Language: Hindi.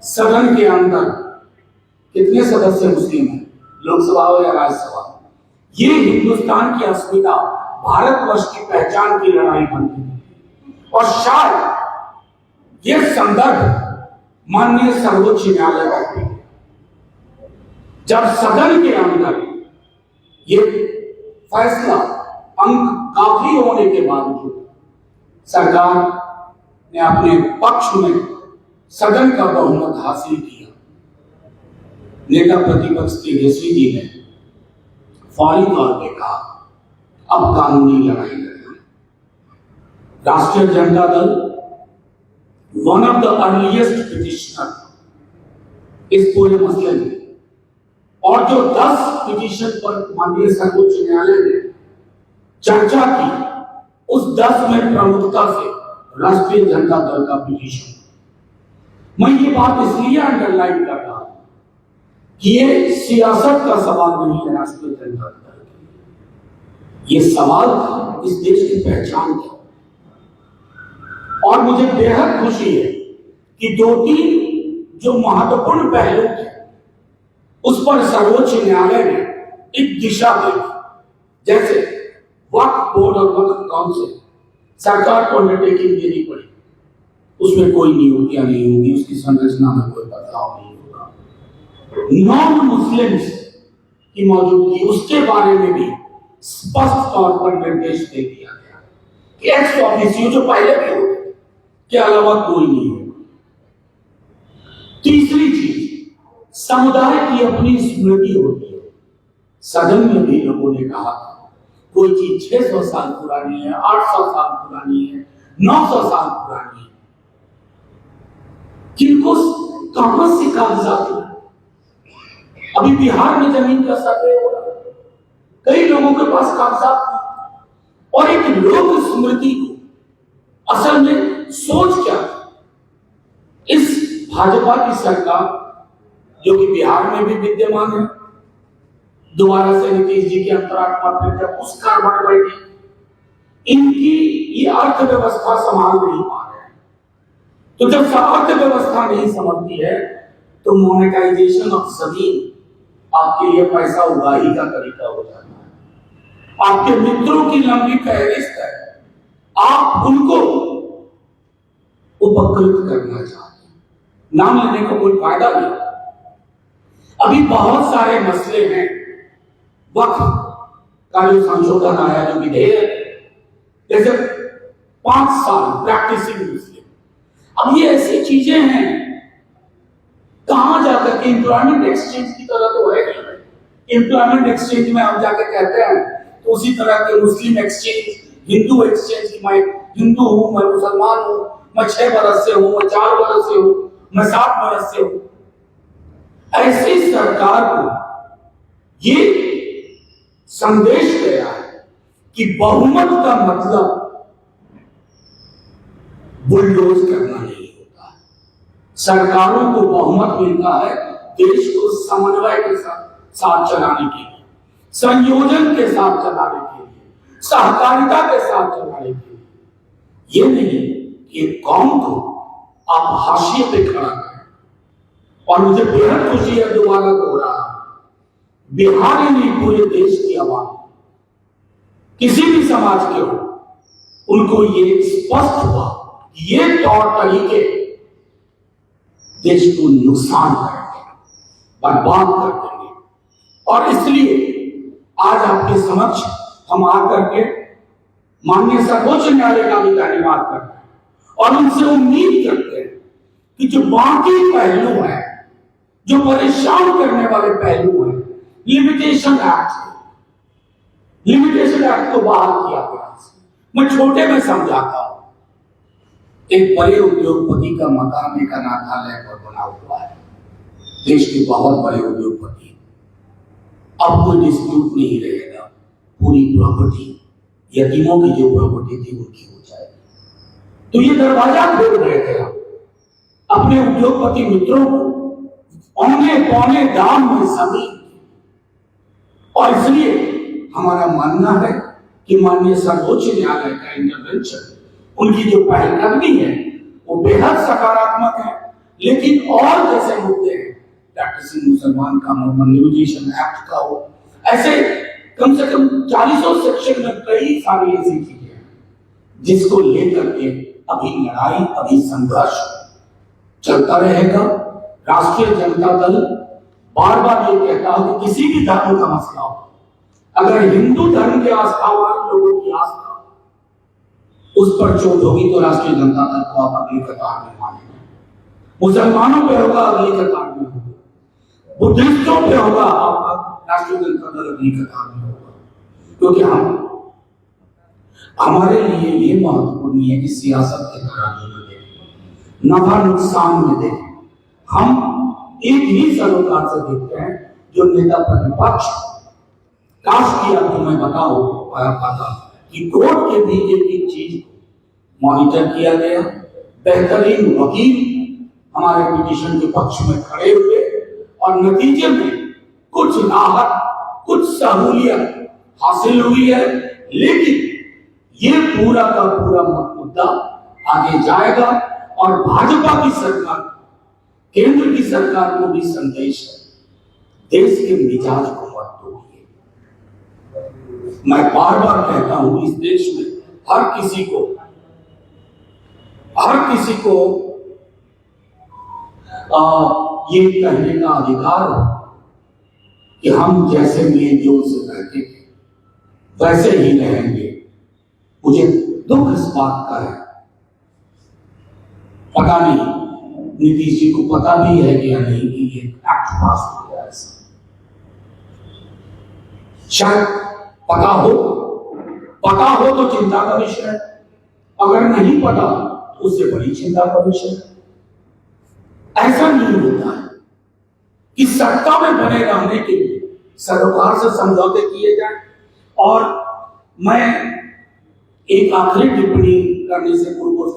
सदन के अंदर कितने सदस्य मुस्लिम हैं, लोकसभा हो या राज्यसभा। ये हिंदुस्तान की अस्मिता, भारतवर्ष की पहचान की लड़ाई बनती थी। और शायद ये संदर्भ माननीय सर्वोच्च न्यायालय का भी, जब सदन के अंदर ये फैसला अंक काफी होने के बावजूद सरकार ने अपने पक्ष में सदन का बहुमत हासिल किया। नेता प्रतिपक्ष तेजस्वी जी ने फौरी तौर पर कहा अब कानूनी लड़ाई लड़ना। राष्ट्रीय Janata Dal one of the earliest petitioner इस पूरे मसले में, और जो 10 पिटीशन पर माननीय सर्वोच्च न्यायालय ने चर्चा की, उस 10 में प्रमुखता से राष्ट्रीय जनता दल का पिटीशन। मैं ये बात इसलिए अंडरलाइन कर रहा हूं कि ये सियासत का सवाल नहीं है राष्ट्रीय जनता दल के, ये सवाल इस देश की पहचान है। और मुझे बेहद खुशी है कि 2-3 जो महत्वपूर्ण पहलू थे उस पर सर्वोच्च न्यायालय ने एक दिशा दी। जैसे वक्फ बोर्ड और वक्फ काउंसिल सरकार को अंडरटेकिंग देनी पड़ी, उसमें कोई नियुक्तियां नहीं होगी, उसकी संरचना में कोई बदलाव नहीं होगा। नॉन मुस्लिम्स की मौजूदगी, उसके बारे में भी स्पष्ट तौर पर निर्देश दे दिया गया कि एक्स ऑफिसियो जो पहले भी होते के अलावा कोई नहीं होगा। तीसरी चीज, समुदाय की अपनी स्मृति होती है। सदन में भी लोगों ने कहा कोई चीज 600 साल पुरानी है, 800 साल पुरानी है, 900 साल पुरानी है, किनको कहां से कागजात है। अभी बिहार में जमीन का सर्वे हो रहा है, कई लोगों के पास कागजात नहीं। और एक लोक स्मृति को असल में सोच क्या, इस भाजपा की सरकार जो कि बिहार में भी विद्यमान है, दोबारा से नीतीश जी की अंतरात्मा फिर जब उसका बढ़ बैठी, इनकी ये अर्थव्यवस्था संभाल नहीं पा रहे हैं। तो जब अर्थव्यवस्था नहीं संभलती है तो मोनेटाइजेशन ऑफ जमीन आपके लिए पैसा उगाही का तरीका हो जाता है। आपके मित्रों की लंबी फहरिस्त है, आप उनको उपकृत करना चाहते हैं, नाम लेने का कोई फायदा नहीं। अभी बहुत सारे मसले हैं, वक्फ का जो संशोधन आया, जो विधेयक, जैसे 5 साल प्रैक्टिसिंग मुस्लिम, अब ये ऐसी चीजें हैं कहां जाकर के एम्प्लॉयमेंट एक्सचेंज की तरह तो है नहीं। एम्प्लॉयमेंट एक्सचेंज में आप जाकर कहते हैं तो उसी तरह के मुस्लिम एक्सचेंज, हिंदू एक्सचेंज की, मैं हिंदू हूं, मैं मुसलमान हूं, मैं 6 बरस से हूं, मैं 4 बरस से हूं, मैं 7 बरस से हूं। ऐसी सरकार को ये संदेश गया है कि बहुमत का मतलब बुलडोज करना नहीं होता है। सरकारों को बहुमत मिलता है देश को समन्वय के साथ चलाने के लिए, संयोजन के साथ चलाने के लिए, सहकारिता के साथ चलाने के लिए। ये नहीं कि कौम को आप हाशिए पे खड़ा करें। और मुझे बेहद खुशी है, दोबारा दोहरा, बिहार ही नहीं पूरे देश की आवाम, किसी भी समाज के हो, उनको ये स्पष्ट हुआ कि ये तौर तरीके देश को नुकसान करेंगे, बर्बाद कर देंगे। और इसलिए आज आपके समक्ष हम आकर के माननीय सर्वोच्च न्यायालय का भी धन्यवाद करते हैं और उनसे उम्मीद करते हैं कि जो बाकी पहलू हैं, जो परेशान करने वाले पहलू हैं, लिमिटेशन एक्ट को बहाल किया गया। मैं छोटे में समझाता हूं, एक बड़े उद्योगपति का मकान एक अनाथालय पर बना हुआ है, देश के बहुत बड़े उद्योगपति, अब कोई डिस्प्यूट नहीं रहेगा, पूरी प्रॉपर्टी यतीमों की जो प्रॉपर्टी थी उनकी हो जाएगी। तो ये दरवाजा खोल रहे थे हम अपने उद्योगपति मित्रों को औने पौने दाम में जमीन। और इसलिए हमारा मानना है कि माननीय सर्वोच्च न्यायालय का इंटरवेंशन, उनकी जो पहलकदमी है वो बेहद सकारात्मक है। लेकिन और जैसे मुद्दे हैं, प्रैक्टिसिंग मुसलमान का लिमिटेशन एक्ट का हो, ऐसे कम से कम 40 सेक्शन में कई सारी ऐसी चीजें हैं जिसको लेकर के अभी लड़ाई, अभी संघर्ष चलता रहेगा। राष्ट्रीय जनता दल बार बार ये कहता है कि किसी भी धर्म का मसला हो, अगर हिंदू धर्म के आस्थावान लोगों की आस्था उस पर चोट होगी तो राष्ट्रीय जनता दल को आप अगली कतार में मानेंगे। मुसलमानों पे होगा अगली कतार में होगा, बुद्धिस्टों पे होगा आपका राष्ट्रीय जनता दल अगली कतार में होगा। क्योंकि हमारे लिए ये महत्वपूर्ण है कि सियासत के घराने में देखें, नफा नुकसान में देखें। हम एक ही सरोकार से देखते हैं जो नेता प्रतिपक्ष। काश की आपको मैं बताऊं पाता कि कोर्ट के भी एक चीज मॉनिटर किया गया, बेहतरीन वकील हमारे पिटीशन के पक्ष में खड़े हुए और नतीजे में कुछ राहत, कुछ सहूलियत हासिल हुई है। लेकिन ये पूरा का पूरा मुद्दा आगे जाएगा और भाजपा की सरकार, केंद्र की सरकार को भी संदेश है, देश के मिजाज को मत तोड़िए। मैं बार बार कहता हूं, इस देश में हर किसी को ये कहने का अधिकार हो कि हम जैसे मेल जोल से रहते थे वैसे ही रहेंगे। मुझे दुख इस बात का है, पता नहीं नीतीश जी को पता भी है कि या नहीं कि ये एक्ट पास हो गया। ऐसा शायद पता हो तो चिंता का विषय है, अगर नहीं पता तो उससे बड़ी चिंता का विषय है। ऐसा नहीं होता है कि सत्ता में बने रहने के लिए सरोकार से समझौते किए जाए। और मैं एक आखिरी टिप्पणी करने से पूर्व